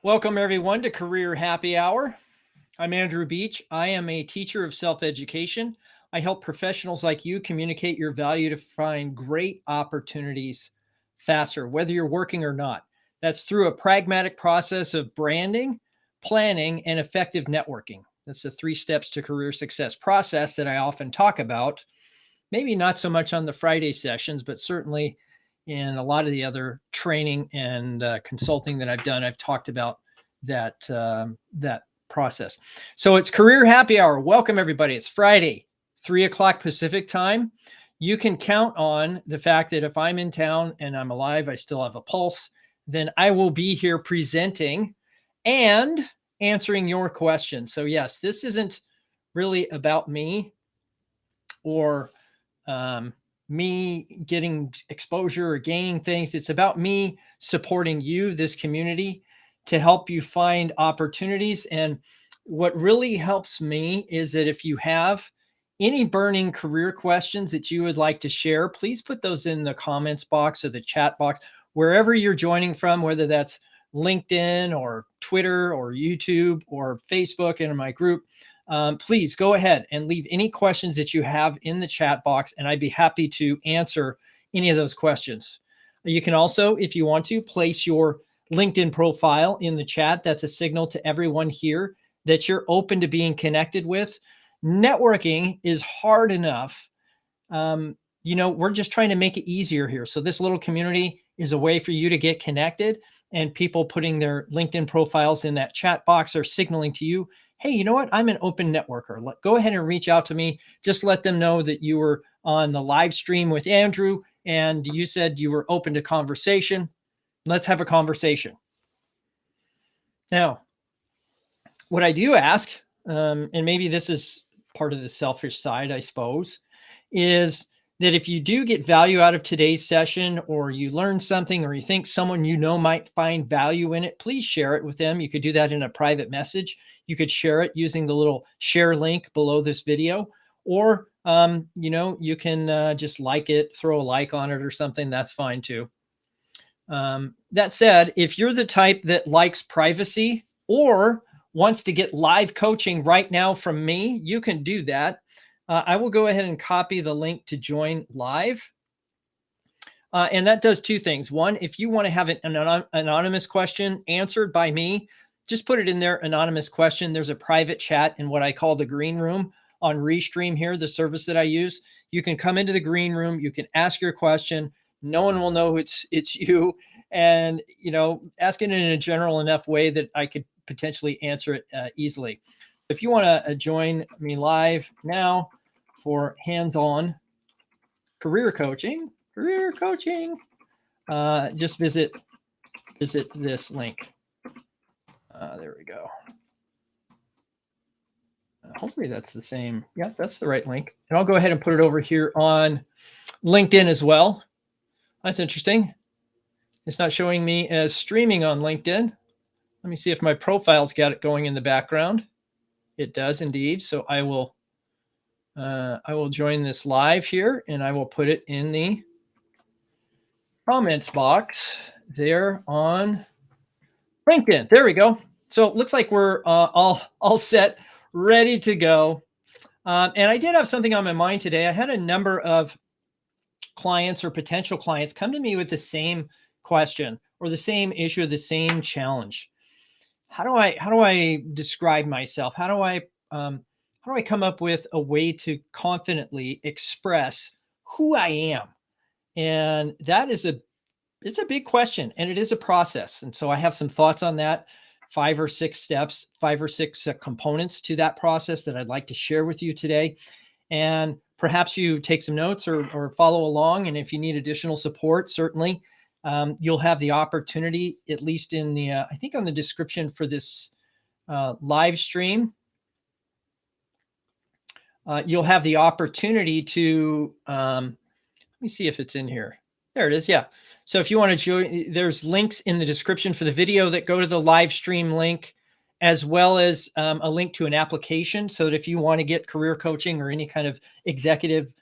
Welcome, everyone, to Career Happy Hour. I'm Andrew Beach. I am a teacher of self-education. I help professionals like you communicate your value to find great opportunities faster, whether you're working or not. That's through a pragmatic process of branding, planning, and effective networking. That's the 3 steps to career success process that I often talk about. Maybe not so much on the Friday sessions, but certainly in a lot of the other training and consulting that I've done, I've talked about that process. So it's Career Happy Hour. Welcome, everybody. It's Friday, 3 o'clock Pacific time. You can count on the fact that if I'm in town and I'm alive, I still have a pulse, then I will be here presenting and answering your questions. So yes, this isn't really about me or me getting exposure or gaining things. It's about me supporting you, this community, to help you find opportunities. And what really helps me is that if you have any burning career questions that you would like to share, please put those in the comments box or the chat box, wherever you're joining from, whether that's LinkedIn or Twitter or YouTube or Facebook in my group. Please go ahead and leave any questions that you have in the chat box, and I'd be happy to answer any of those questions. You can also, if you want to, place your LinkedIn profile in the chat. That's a signal to everyone here that you're open to being connected with. Networking is hard enough. We're just trying to make it easier here. So this little community is a way for you to get connected, and people putting their LinkedIn profiles in that chat box are signaling to you, hey, you know what? I'm an open networker. Go ahead and reach out to me. Just let them know that you were on the live stream with Andrew and you said you were open to conversation. Let's have a conversation. Now, what I do ask, and maybe this is part of the selfish side, I suppose, is that if you do get value out of today's session, or you learn something, or you think someone you know might find value in it, please share it with them. You could do that in a private message. You could share it using the little share link below this video, or you can just like it, throw a like on it or something. That's fine too. That said, if you're the type that likes privacy or wants to get live coaching right now from me, you can do that. I will go ahead and copy the link to join live. And that does 2 things. One, if you want to have an anonymous question answered by me, just put it in there, anonymous question. There's a private chat in what I call the green room on Restream here, the service that I use. You can come into the green room. You can ask your question. No one will know it's you. And, ask it in a general enough way that I could potentially answer it easily. If you want to join me live now for hands-on career coaching, just visit this link. There we go. Hopefully that's the same. Yeah, that's the right link. And I'll go ahead and put it over here on LinkedIn as well. That's interesting. It's not showing me as streaming on LinkedIn. Let me see if my profile's got it going in the background. It does indeed. So I will join this live here, and I will put it in the comments box there on LinkedIn. There we go. So it looks like we're all set, ready to go. And I did have something on my mind today. I had a number of clients or potential clients come to me with the same question or the same issue, the same challenge. How do I describe myself? How do I come up with a way to confidently express who I am? And that is it's a big question, and it is a process. And so I have some thoughts on that, 5 or 6 steps, 5 or 6 components to that process that I'd like to share with you today. And perhaps you take some notes or follow along. And if you need additional support, certainly you'll have the opportunity, at least in the, I think on the description for this live stream, you'll have the opportunity to, let me see if it's in here. There it is. Yeah. So if you want to join, there's links in the description for the video that go to the live stream link, as well as a link to an application. So that if you want to get career coaching or any kind of executive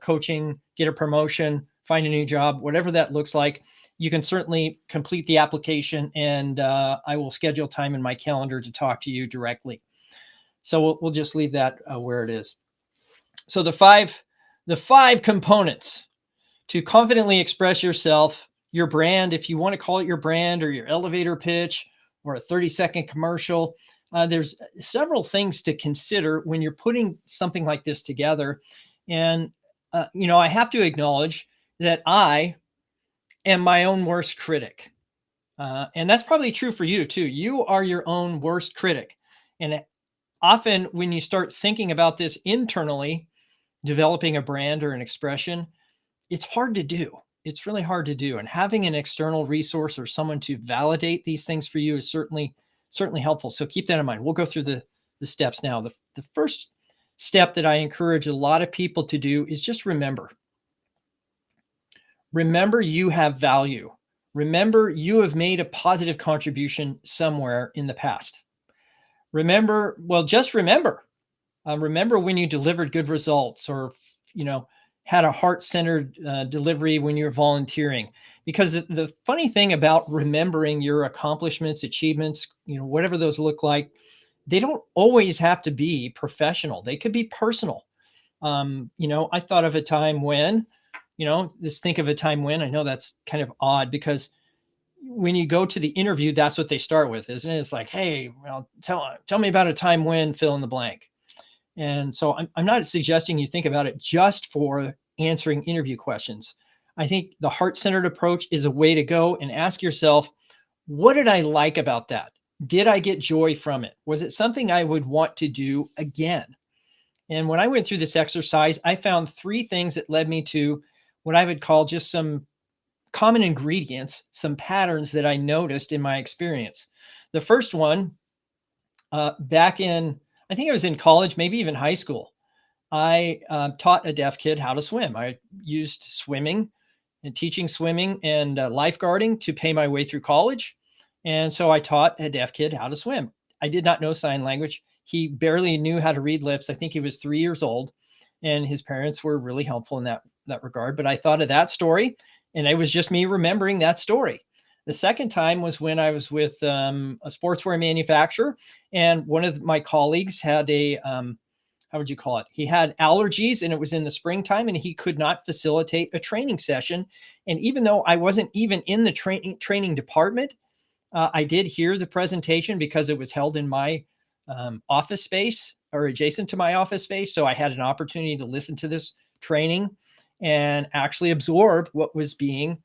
coaching, get a promotion, find a new job, whatever that looks like, you can certainly complete the application, and I will schedule time in my calendar to talk to you directly. So we'll just leave that where it is. So the five components to confidently express yourself, your brand, if you want to call it your brand or your elevator pitch or a 30-second commercial. There's several things to consider when you're putting something like this together. And, I have to acknowledge that I am my own worst critic. And that's probably true for you too. You are your own worst critic. And often when you start thinking about this internally, developing a brand or an expression, it's hard to do. It's really hard to do. And having an external resource or someone to validate these things for you is certainly helpful. So keep that in mind. We'll go through the steps now. The first step that I encourage a lot of people to do is just remember. Remember you have value. Remember you have made a positive contribution somewhere in the past. Remember, just remember. Remember when you delivered good results, or, had a heart-centered delivery when you're volunteering. Because the funny thing about remembering your accomplishments, achievements, whatever those look like, they don't always have to be professional. They could be personal. I thought of a time when, think of a time when. I know that's kind of odd, because when you go to the interview, that's what they start with, isn't it? It's like, hey, well, tell me about a time when, fill in the blank. And so I'm not suggesting you think about it just for answering interview questions. I think the heart-centered approach is a way to go, and ask yourself, what did I like about that? Did I get joy from it? Was it something I would want to do again? And when I went through this exercise, I found 3 things that led me to what I would call just some common ingredients, some patterns that I noticed in my experience. The first one, back in, I think it was in college, maybe even high school, I taught a deaf kid how to swim. I used swimming and teaching swimming and lifeguarding to pay my way through college. And so I taught a deaf kid how to swim. I did not know sign language. He barely knew how to read lips. I think he was 3 years old, and his parents were really helpful in that regard. But I thought of that story, and it was just me remembering that story. The second time was when I was with a sportswear manufacturer, and one of my colleagues had a, how would you call it? He had allergies, and it was in the springtime, and he could not facilitate a training session. And even though I wasn't even in the training department, I did hear the presentation because it was held in my office space, or adjacent to my office space. So I had an opportunity to listen to this training and actually absorb what was being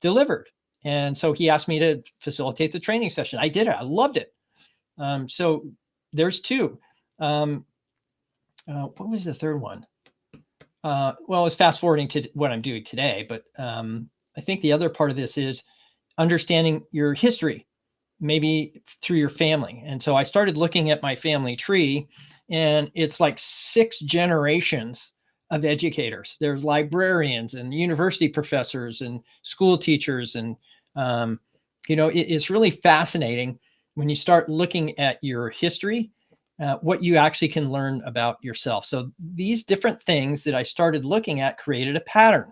delivered. And so he asked me to facilitate the training session. I did it. I loved it. So there's 2. What was the third one? Well, it's fast forwarding to what I'm doing today, but I think the other part of this is understanding your history, maybe through your family. And so I started looking at my family tree, and it's like 6 generations of educators. There's librarians and university professors and school teachers. And, it's really fascinating when you start looking at your history, what you actually can learn about yourself. So these different things that I started looking at created a pattern.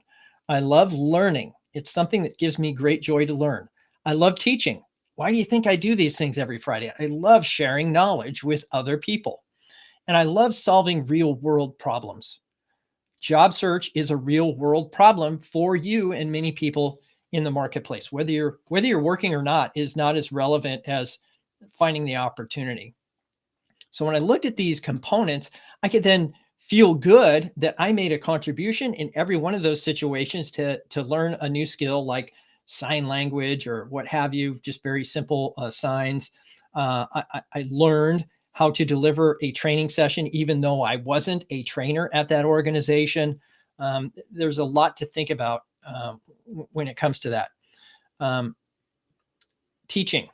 I love learning. It's something that gives me great joy to learn. I love teaching. Why do you think I do these things every Friday? I love sharing knowledge with other people. And I love solving real world problems. Job search is a real world problem for you and many people in the marketplace. Whether you're working or not is not as relevant as finding the opportunity. So when I looked at these components, I could then feel good that I made a contribution in every one of those situations to learn a new skill, like sign language or what have you, just very simple signs. I learned how to deliver a training session, even though I wasn't a trainer at that organization. There's a lot to think about when it comes to that. Teaching,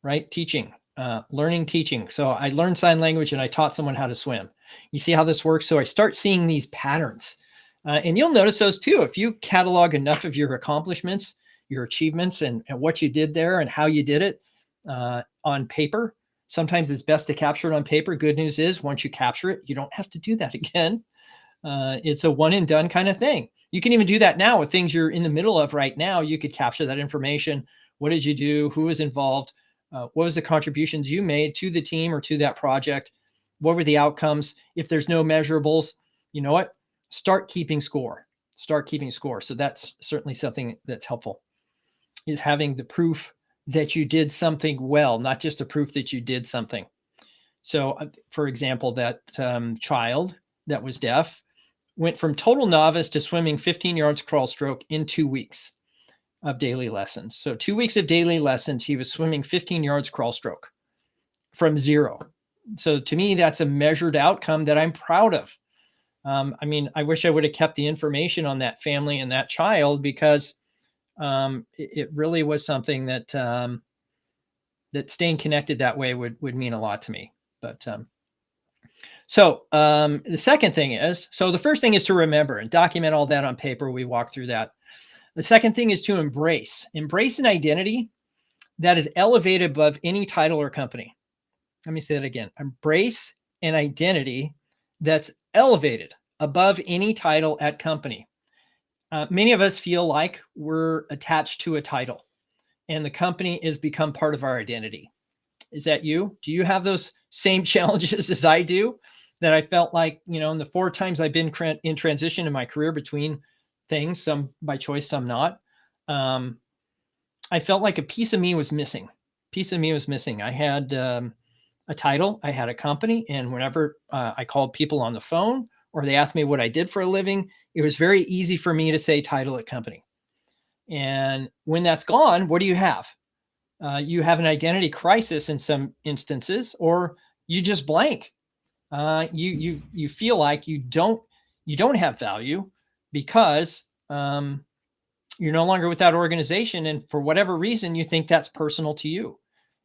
right? Teaching, learning, teaching. So I learned sign language and I taught someone how to swim. You see how this works? So I start seeing these patterns, and you'll notice those too. If you catalog enough of your accomplishments, your achievements, and what you did there and how you did it on paper, sometimes it's best to capture it on paper. Good news is once you capture it, you don't have to do that again. It's a one and done kind of thing. You can even do that now with things you're in the middle of right now. You could capture that information. What did you do? Who was involved? What was the contributions you made to the team or to that project? What were the outcomes? If there's no measurables, you know what? Start keeping score. Start keeping score. So that's certainly something that's helpful, is having the proof that you did something well, not just a proof that you did something. So, for example, that child that was deaf went from total novice to swimming 15 yards crawl stroke in 2 weeks of daily lessons. So 2 weeks of daily lessons, he was swimming 15 yards crawl stroke from zero. So to me, that's a measured outcome that I'm proud of. I mean, I wish I would have kept the information on that family and that child, because it really was something that that staying connected that way would mean a lot to me. But the second thing is, so the first thing is to remember and document all that on paper. We walk through that. The second thing is to embrace an identity that is elevated above any title or company. Let me say that again. Embrace an identity that's elevated above any title at company. Many of us feel like we're attached to a title and the company has become part of our identity. Is that you? Do you have those same challenges as I do? That I felt like, in the 4 times I've been in transition in my career between things, some by choice, some not, I felt like a piece of me was missing. I had a title, I had a company, and whenever I called people on the phone or they asked me what I did for a living, it was very easy for me to say title at company. And when that's gone, what do you have? You have an identity crisis in some instances, or you just blank. You feel like you don't have value because you're no longer with that organization, and for whatever reason, you think that's personal to you.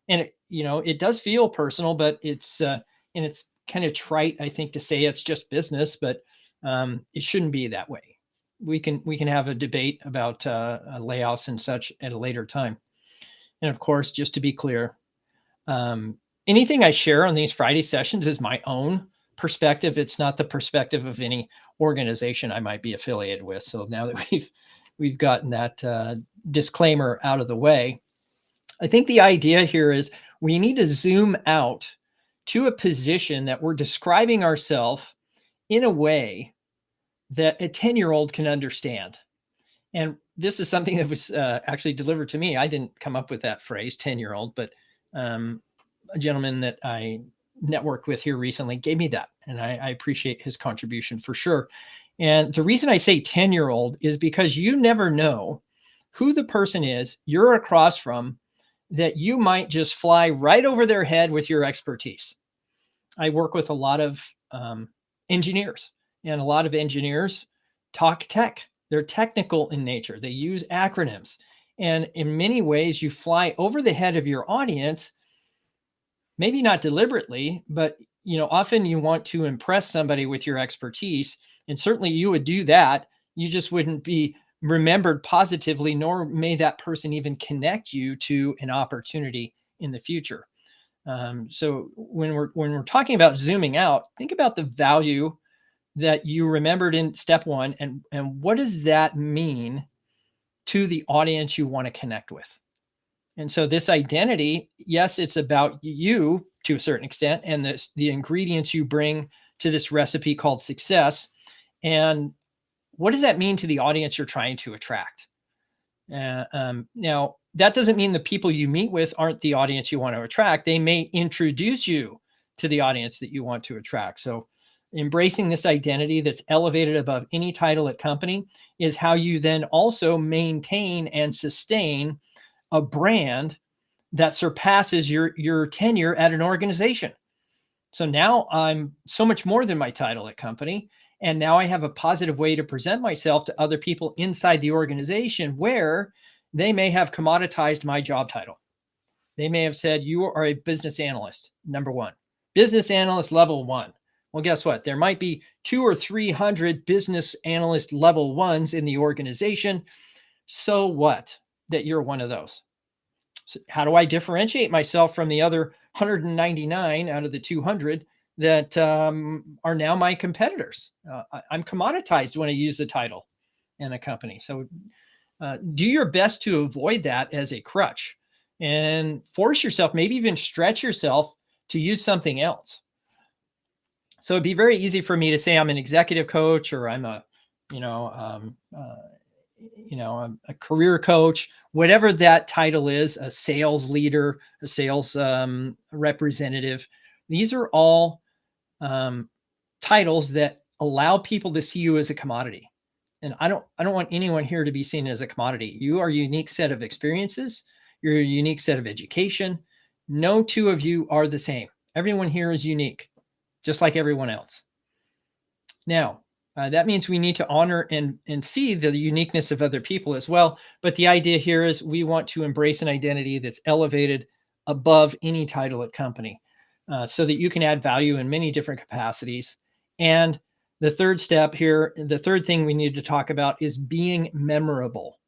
And it does feel personal, but it's kind of trite, I think, to say it's just business, but it shouldn't be that way. We can have a debate about layoffs and such at a later time. And of course, just to be clear, anything I share on these Friday sessions is my own perspective. It's not the perspective of any organization I might be affiliated with. So now that we've gotten that disclaimer out of the way, I think the idea here is we need to zoom out to a position that we're describing ourselves in a way that a 10-year-old can understand. And this is something that was actually delivered to me. I didn't come up with that phrase, 10-year-old, but a gentleman that I networked with here recently gave me that. And I appreciate his contribution for sure. And the reason I say 10-year-old is because you never know who the person is you're across from that you might just fly right over their head with your expertise. I work with a lot of engineers, and a lot of engineers talk tech. They're technical in nature. They use acronyms. And in many ways, you fly over the head of your audience, maybe not deliberately, but often you want to impress somebody with your expertise. And certainly you would do that. You just wouldn't be remembered positively, nor may that person even connect you to an opportunity in the future. So when we're talking about zooming out, think about the value that you remembered in step one, and what does that mean to the audience you want to connect with? And so this identity, yes, it's about you to a certain extent, and the ingredients you bring to this recipe called success. And what does that mean to the audience you're trying to attract? Now, that doesn't mean the people you meet with aren't the audience you want to attract. They may introduce you to the audience that you want to attract. So embracing this identity that's elevated above any title at company is how you then also maintain and sustain a brand that surpasses your tenure at an organization. So now I'm so much more than my title at company. And now I have a positive way to present myself to other people inside the organization where they may have commoditized my job title. They may have said, you are a business analyst, number one, business analyst level 1. Well, guess what? There might be 200 or 300 business analyst level 1s in the organization. So what that you're one of those? So how do I differentiate myself from the other 199 out of the 200 that are now my competitors? I'm commoditized when I use the title. in a company. So do your best to avoid that as a crutch and force yourself, maybe even stretch yourself to use something else. So it'd be very easy for me to say I'm an executive coach, or I'm a, a career coach, whatever that title is, a sales leader, a sales representative. These are all titles that allow people to see you as a commodity. And I don't want anyone here to be seen as a commodity. You are a unique set of experiences. You're a unique set of education. No two of you are the same. Everyone here is unique, just like everyone else. Now, that means we need to honor and see the uniqueness of other people as well. But the idea here is we want to embrace an identity that's elevated above any title at company, so that you can add value in many different capacities. And the third step here, the third thing we need to talk about is being memorable.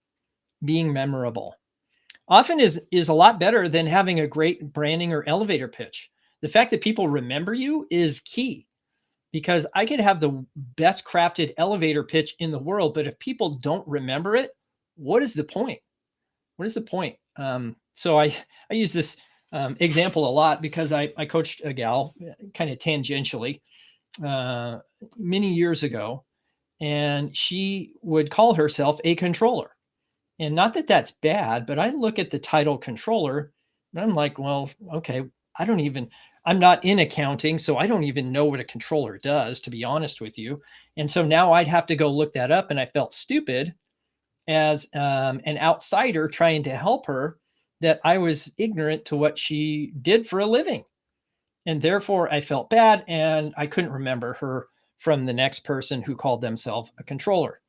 Being memorable often is a lot better than having a great branding or elevator pitch. The fact that people remember you is key, because I could have the best crafted elevator pitch in the world, but if people don't remember it, what is the point? What is the point? So I use this example a lot because I coached a gal kind of tangentially many years ago, and she would call herself a controller. And not that that's bad, but I look at the title controller and I'm like, well, okay, I'm not in accounting, so I don't even know what a controller does, to be honest with you. And so now I'd have to go look that up, and I felt stupid as an outsider trying to help her, that I was ignorant to what she did for a living. And therefore I felt bad, and I couldn't remember her from the next person who called themselves a controller.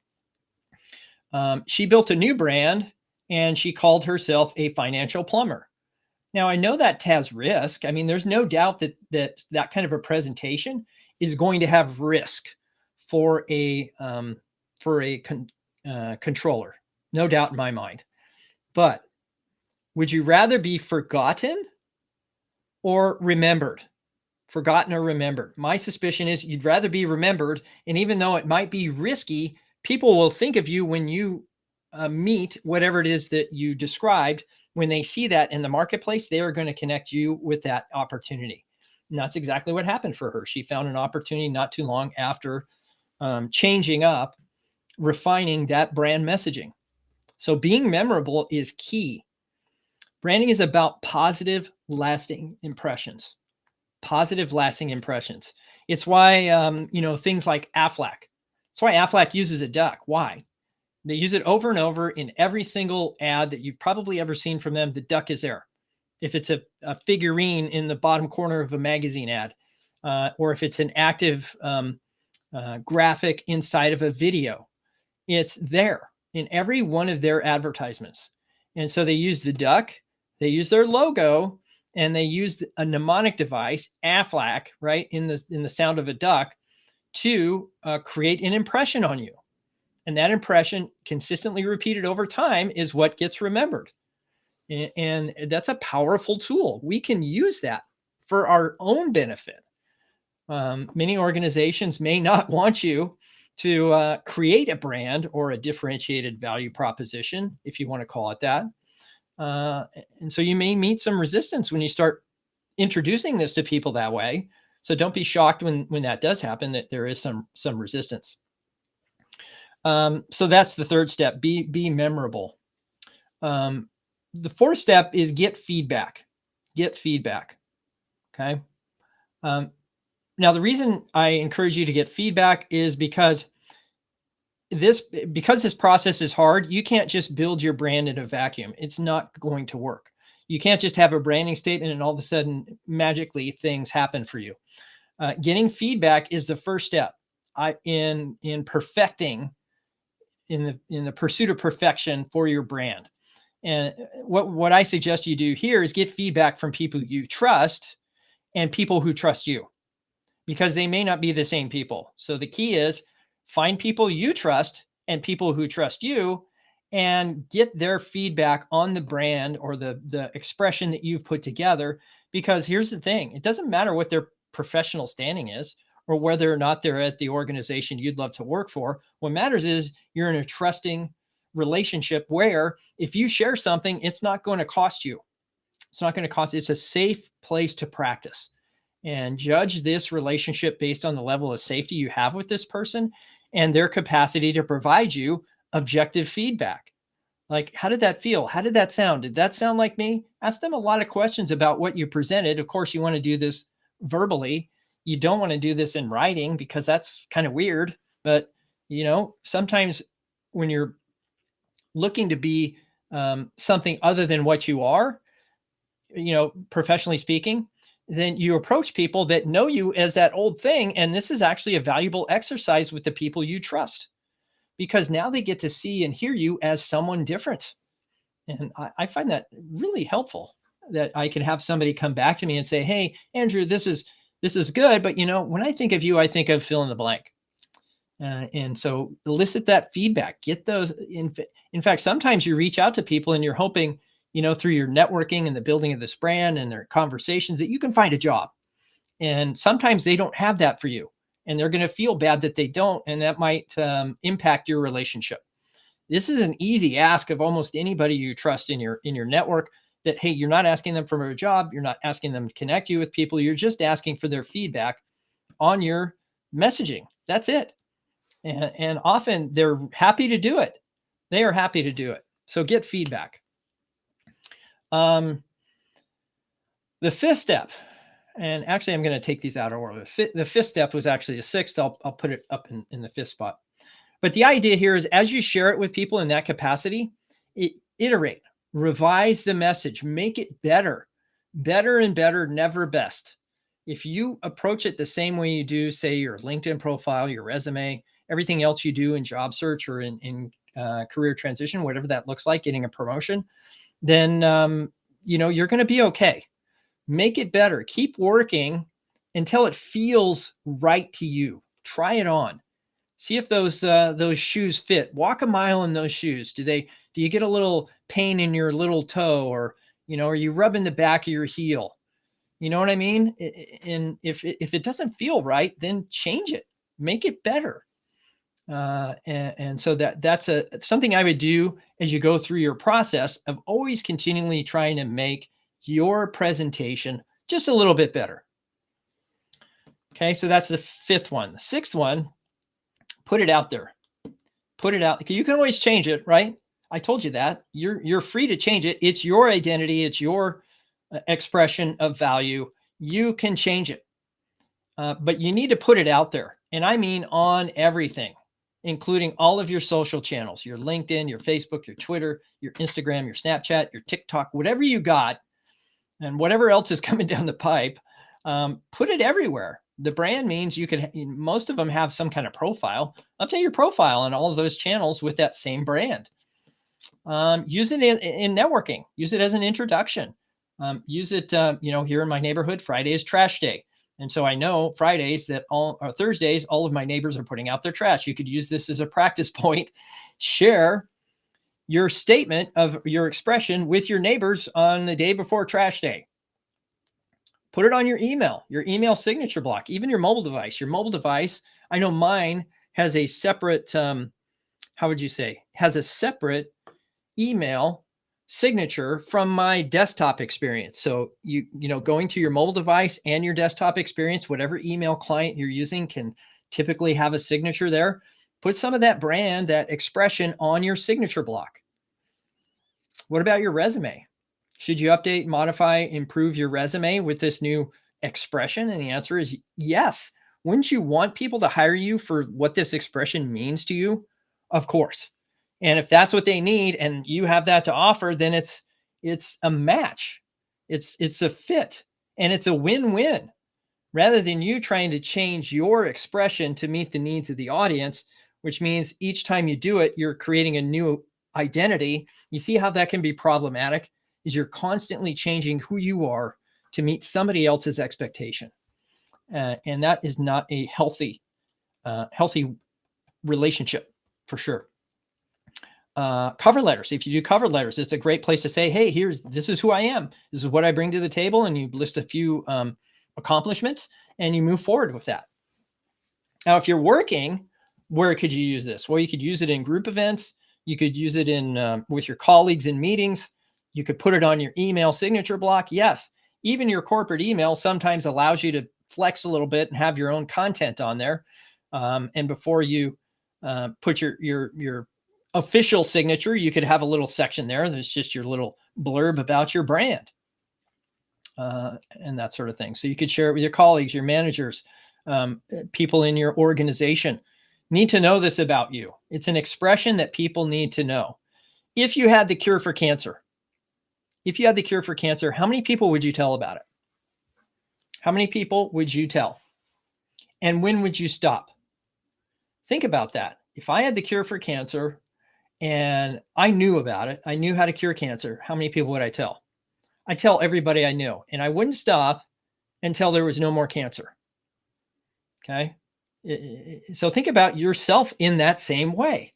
She built a new brand, and she called herself a financial plumber. Now, I know that has risk. I mean, there's no doubt that kind of a presentation is going to have risk for a controller. No doubt in my mind. But would you rather be forgotten or remembered? Forgotten or remembered? My suspicion is you'd rather be remembered. And even though it might be risky, people will think of you when you meet whatever it is that you described. When they see that in the marketplace, they are going to connect you with that opportunity. And that's exactly what happened for her. She found an opportunity not too long after changing up, refining that brand messaging. So being memorable is key. Branding is about positive, lasting impressions. Positive, lasting impressions. It's why, things like Aflac. That's why Aflac uses a duck. Why? They use it over and over in every single ad that you've probably ever seen from them. The duck is there. If it's a figurine in the bottom corner of a magazine ad, or if it's an active graphic inside of a video, it's there in every one of their advertisements. And so they use the duck, they use their logo, and they use a mnemonic device, Aflac, right, in the sound of a duck, to create an impression on you. And that impression, consistently repeated over time, is what gets remembered. And that's a powerful tool. We can use that for our own benefit. Many organizations may not want you to create a brand or a differentiated value proposition, if you want to call it that. And so you may meet some resistance when you start introducing this to people that way. So don't be shocked when that does happen, that there is some resistance. So that's the third step, be memorable. The fourth step is get feedback. Get feedback. Okay. Now, the reason I encourage you to get feedback is because this process is hard. You can't just build your brand in a vacuum. It's not going to work. You can't just have a branding statement and all of a sudden magically things happen for you. Getting feedback is the first step in perfecting, in the pursuit of perfection for your brand. And what I suggest you do here is get feedback from people you trust and people who trust you, because they may not be the same people. So the key is find people you trust and people who trust you, and get their feedback on the brand or the expression that you've put together. Because here's the thing, it doesn't matter what their professional standing is or whether or not they're at the organization you'd love to work for. What matters is you're in a trusting relationship where if you share something, it's not going to cost you. It's not going to cost. It's a safe place to practice, and judge this relationship based on the level of safety you have with this person and their capacity to provide you objective feedback. Like, how did that feel? How did that sound? Did that sound like me? Ask them a lot of questions about what you presented. Of course, you want to do this verbally. You don't want to do this in writing because that's kind of weird. But, sometimes when you're looking to be something other than what you are, professionally speaking, then you approach people that know you as that old thing. And this is actually a valuable exercise with the people you trust, because now they get to see and hear you as someone different. And I find that really helpful, that I can have somebody come back to me and say, hey, Andrew, this is good. But, when I think of you, I think of fill in the blank. And so elicit that feedback, get those. In fact, sometimes you reach out to people and you're hoping, through your networking and the building of this brand and their conversations, that you can find a job. And sometimes they don't have that for you, and they're going to feel bad that they don't. And that might impact your relationship. This is an easy ask of almost anybody you trust in your network, that, hey, you're not asking them for a job. You're not asking them to connect you with people. You're just asking for their feedback on your messaging. That's it. And often they're happy to do it. They are happy to do it. So get feedback. The fifth step, and actually I'm going to take these out of order. The fifth step was actually the sixth. I'll put it up in the fifth spot. But the idea here is, as you share it with people in that capacity, iterate, revise the message, make it better and better, never best. If you approach it the same way you do, say, your LinkedIn profile, your resume, everything else you do in job search or in career transition, whatever that looks like, getting a promotion, then, you're going to be okay. Make it better. Keep working until it feels right to you. Try it on. See if those shoes fit. Walk a mile in those shoes. Do you get a little pain in your little toe, or, are you rubbing the back of your heel? You know what I mean? And if it doesn't feel right, then change it. Make it better. And so that's something I would do as you go through your process of always continually trying to make your presentation just a little bit better. Okay, so that's the fifth one. The sixth one, put it out there. Put it out. You can always change it, right? I told you that. You're free to change it. It's your identity. It's your expression of value. You can change it. But you need to put it out there. And I mean on everything, including all of your social channels, your LinkedIn, your Facebook, your Twitter, your Instagram, your Snapchat, your TikTok, whatever you got, and whatever else is coming down the pipe, put it everywhere. The brand means most of them have some kind of profile. Update your profile on all of those channels with that same brand. Use it in networking. Use it as an introduction. Use it, here in my neighborhood, Friday is trash day. And so I know Thursdays, all of my neighbors are putting out their trash. You could use this as a practice point. Share your statement of your expression with your neighbors on the day before trash day. Put it on your email signature block, even your mobile device. Your mobile device, I know mine has a separate, has a separate email signature from my desktop experience. So going to your mobile device and your desktop experience, whatever email client you're using can typically have a signature there. Put some of that brand, that expression on your signature block. What about your resume? Should you update, modify, improve your resume with this new expression? And the answer is yes. Wouldn't you want people to hire you for what this expression means to you? Of course. And if that's what they need and you have that to offer, then it's a match. It's a fit, and it's a win-win, rather than you trying to change your expression to meet the needs of the audience, which means each time you do it, you're creating a new identity. You see how that can be problematic, is you're constantly changing who you are to meet somebody else's expectation. And that is not a healthy relationship for sure. Cover letters. If you do cover letters, it's a great place to say, hey, this is who I am. This is what I bring to the table. And you list a few accomplishments and you move forward with that. Now, if you're working, where could you use this? Well, you could use it in group events. You could use it in with your colleagues in meetings. You could put it on your email signature block. Yes, even your corporate email sometimes allows you to flex a little bit and have your own content on there. And before you put your official signature, you could have a little section there. There's just your little blurb about your brand and that sort of thing. So you could share it with your colleagues, your managers, people in your organization need to know this about you. It's an expression that people need to know. If you had the cure for cancer, how many people would you tell about it? How many people would you tell? And when would you stop? Think about that. If I had the cure for cancer and I knew about it, I knew how to cure cancer, how many people would I tell? I'd tell everybody I knew, and I wouldn't stop until there was no more cancer. Okay. So think about yourself in that same way.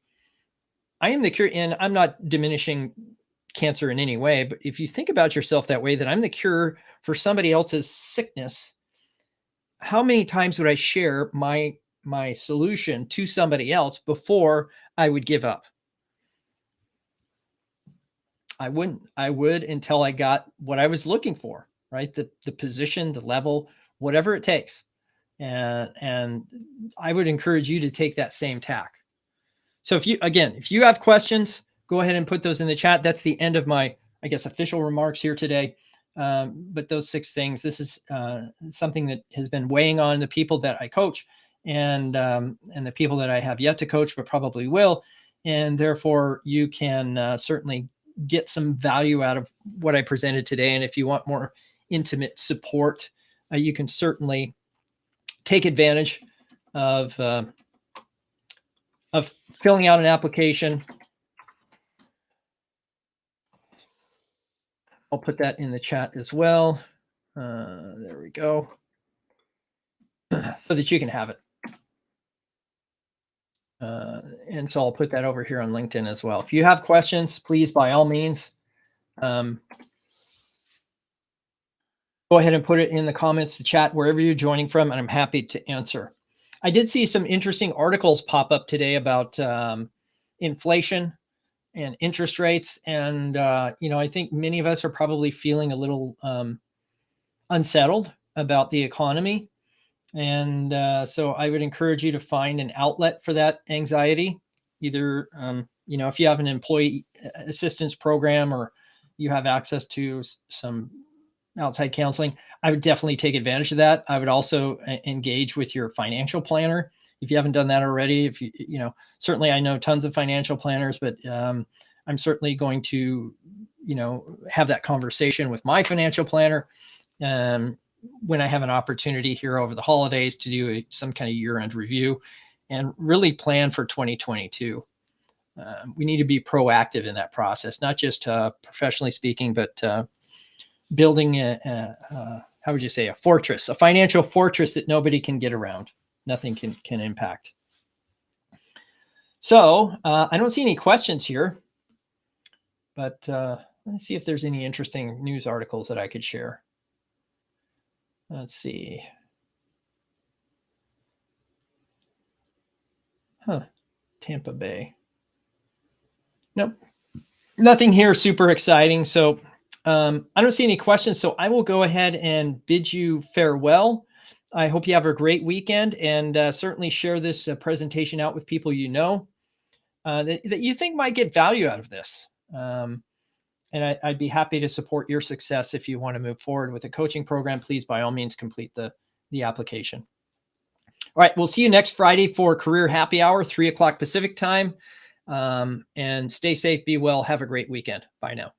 I am the cure, and I'm not diminishing cancer in any way, but if you think about yourself that way, that I'm the cure for somebody else's sickness, how many times would I share my solution to somebody else before I would give up? I wouldn't. I would until I got what I was looking for, right? The position, the level, whatever it takes. And I would encourage you to take that same tack. So if you have questions, go ahead and put those in the chat. That's the end of my, I guess, official remarks here today. But those 6 things, this is something that has been weighing on the people that I coach and the people that I have yet to coach, but probably will. And therefore you can certainly get some value out of what I presented today. And if you want more intimate support, you can certainly take advantage of filling out an application. I'll put that in the chat as well. There we go. So that you can have it. And so I'll put that over here on LinkedIn as well. If you have questions, please, by all means, go ahead and put it in the comments, the chat, wherever you're joining from, and I'm happy to answer. I did see some interesting articles pop up today about inflation and interest rates. And, I think many of us are probably feeling a little unsettled about the economy. And so I would encourage you to find an outlet for that anxiety. Either, if you have an employee assistance program or you have access to some outside counseling, I would definitely take advantage of that. I would also engage with your financial planner. If you haven't done that already, if certainly I know tons of financial planners, but I'm certainly going to, have that conversation with my financial planner when I have an opportunity here over the holidays to do some kind of year-end review and really plan for 2022. We need to be proactive in that process, not just professionally speaking, but building how would you say, a fortress, a financial fortress that nobody can get around. Nothing can impact. So I don't see any questions here, but let's see if there's any interesting news articles that I could share. Let's see. Tampa Bay. Nope. Nothing here super exciting. So I don't see any questions. So I will go ahead and bid you farewell. I hope you have a great weekend, and certainly share this presentation out with people that you think might get value out of this. And I'd be happy to support your success. If you want to move forward with a coaching program, please, by all means, complete the application. All right, we'll see you next Friday for Career Happy Hour, 3 o'clock Pacific time. And stay safe, be well, have a great weekend. Bye now.